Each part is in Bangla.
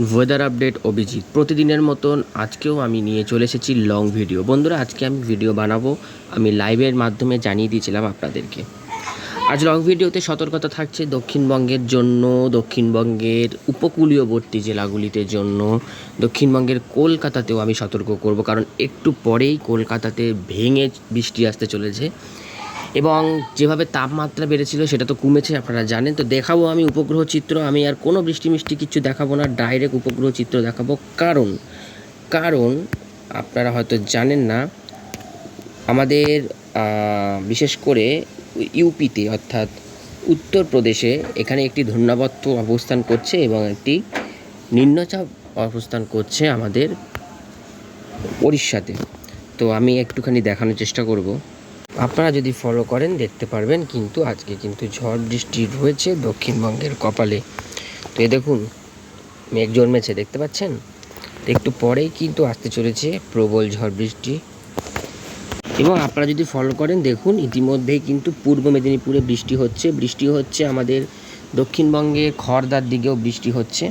ওয়েদার আপডেট অভিজিৎ প্রতিদিনের মতন আজকেও আমি নিয়ে চলে এসেছি লং ভিডিও। বন্ধুরা, আজকে আমি ভিডিও বানাবো, আমি লাইভের মাধ্যমে জানিয়ে দিয়েছিলাম আপনাদেরকে। আজ লং ভিডিওতে সতর্কতা থাকছে দক্ষিণবঙ্গের জন্য, দক্ষিণবঙ্গের উপকূলীয়বর্তী জেলাগুলিতে জন্য, দক্ষিণবঙ্গের কলকাতাতেও আমি সতর্ক করব, কারণ একটু পরেই কলকাতাতে ভেঙে বৃষ্টি আসতে চলেছে এবং যেভাবে তাপমাত্রা বেড়েছিল সেটা তো কমেছে, আপনারা জানেন। তো দেখাবো আমি উপগ্রহ চিত্র, আমি আর কোনো বৃষ্টি মিষ্টি কিছু দেখাবো না, ডাইরেক্ট উপগ্রহ চিত্র দেখাবো। কারণ কারণ আপনারা হয়তো জানেন না, আমাদের বিশেষ করে ইউপিতে অর্থাৎ উত্তরপ্রদেশে এখানে একটি ঘূর্ণাবর্ত অবস্থান করছে এবং একটি নিম্নচাপ অবস্থান করছে আমাদের উড়িষ্যাতে। তো আমি একটুখানি দেখানোর চেষ্টা করব, আপনারা যদি ফলো করেন দেখতে পারবেন। কিন্তু আজকে কিন্তু ঝড় বৃষ্টি রয়েছে দক্ষিণবঙ্গের কপালে। তো এই দেখুন, মেঘ জন্মেছে, দেখতে পাচ্ছেন? একটু পরেই কিন্তু আসতে চলেছে প্রবল ঝড় বৃষ্টি। এবং আপনারা যদি ফলো করেন দেখুন, ইতিমধ্যেই কিন্তু পূর্ব মেদিনীপুরে বৃষ্টি হচ্ছে আমাদের দক্ষিণবঙ্গে খড়দার দিকেও বৃষ্টি হচ্ছে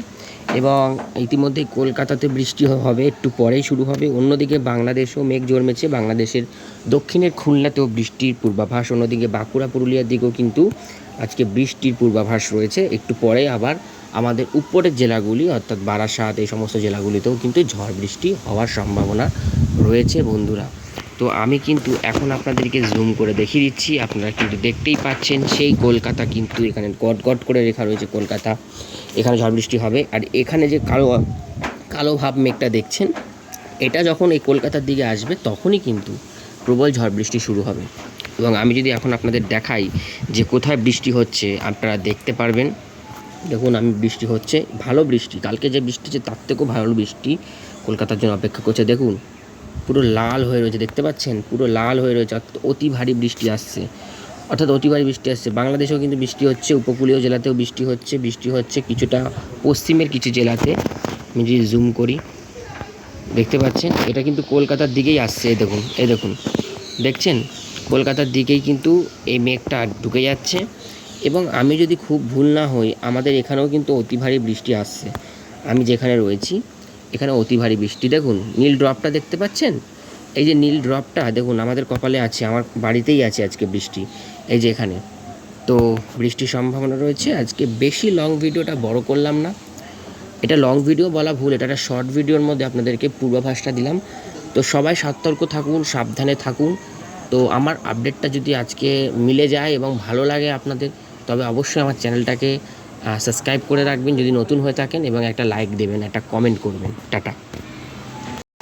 এবং ইতিমধ্যেই কলকাতাতে বৃষ্টি হবে, একটু পরেই শুরু হবে। অন্যদিকে বাংলাদেশেও মেঘ জন্মেছে, বাংলাদেশের দক্ষিণের খুলনাতেও বৃষ্টির পূর্বাভাস, অন্যদিকে বাঁকুড়া পুরুলিয়ার দিকেও কিন্তু আজকে বৃষ্টির পূর্বাভাস রয়েছে। একটু পরে আবার আমাদের উপরের জেলাগুলি অর্থাৎ বারাসাত, এই সমস্ত জেলাগুলিতেও কিন্তু ঝড় বৃষ্টি হওয়ার সম্ভাবনা রয়েছে বন্ধুরা। তো আমি কিন্তু এখন আপনাদেরকে জুম করে দেখিয়ে দিচ্ছি, আপনারা কিন্তু দেখতেই পাচ্ছেন সেই কলকাতা, কিন্তু এখানে গট গট করে লেখা রয়েছে কলকাতা, এখানে ঝড় বৃষ্টি হবে। আর এখানে যে কালো কালো ভাব মেঘটা দেখছেন, এটা যখন এই কলকাতার দিকে আসবে তখনই কিন্তু প্রবল ঝড় বৃষ্টি শুরু হবে। এবং আমি যদি এখন আপনাদের দেখাই যে কোথায় বৃষ্টি হচ্ছে, আপনারা দেখতে পারবেন। দেখুন, আমি বৃষ্টি হচ্ছে, ভালো বৃষ্টি, কালকে যে বৃষ্টি হচ্ছে তার থেকেও ভালো বৃষ্টি কলকাতার জন্য অপেক্ষা করছে। দেখুন, পুরো লাল হয়ে রয়েছে, দেখতে পাচ্ছেন? পুরো লাল হয়ে রয়েছে, অতি ভারী বৃষ্টি আসছে, অর্থাৎ অতি ভারী বৃষ্টি আসছে। বাংলাদেশেও কিন্তু বৃষ্টি হচ্ছে, উপকূলীয় জেলাতেও বৃষ্টি হচ্ছে কিছুটা পশ্চিমের কিছু জেলাতে। আমি যদি জুম করি দেখতে পাচ্ছেন, এটা কিন্তু কলকাতার দিকেই আসছে। এই দেখুন, দেখছেন? কলকাতার দিকেই কিন্তু এই মেঘটা ঢুকে যাচ্ছে। এবং আমি যদি খুব ভুল না হই, আমাদের এখানেও কিন্তু অতি ভারী বৃষ্টি আসছে। আমি যেখানে রয়েছি এখানে অতি ভারী বৃষ্টি। দেখুন, নীল ড্রপটা দেখতে পাচ্ছেন? এই যে নীল ড্রপটা দেখুন আমাদের কপালে আছে, আমার বাড়িতেই আছে আজকে বৃষ্টি, এই যে এখানে। তো বৃষ্টির সম্ভাবনা রয়েছে আজকে। বেশি লং ভিডিওটা বড় করলাম না, এটা লং ভিডিও বলা ভুল, এটা একটা শর্ট ভিডিওর মধ্যে আপনাদেরকে পূর্বাভাসটা দিলাম। তো সবাই সতর্ক থাকুন, সাবধানে থাকুন। তো আমার আপডেটটা যদি আজকে মিলে যায় এবং ভালো লাগে আপনাদের, তবে অবশ্যই আমার চ্যানেলটাকে সাবস্ক্রাইব করে রাখবেন যদি নতুন হয়ে থাকেন, এবং একটা লাইক দেবেন, একটা কমেন্ট করবেন। টাটা।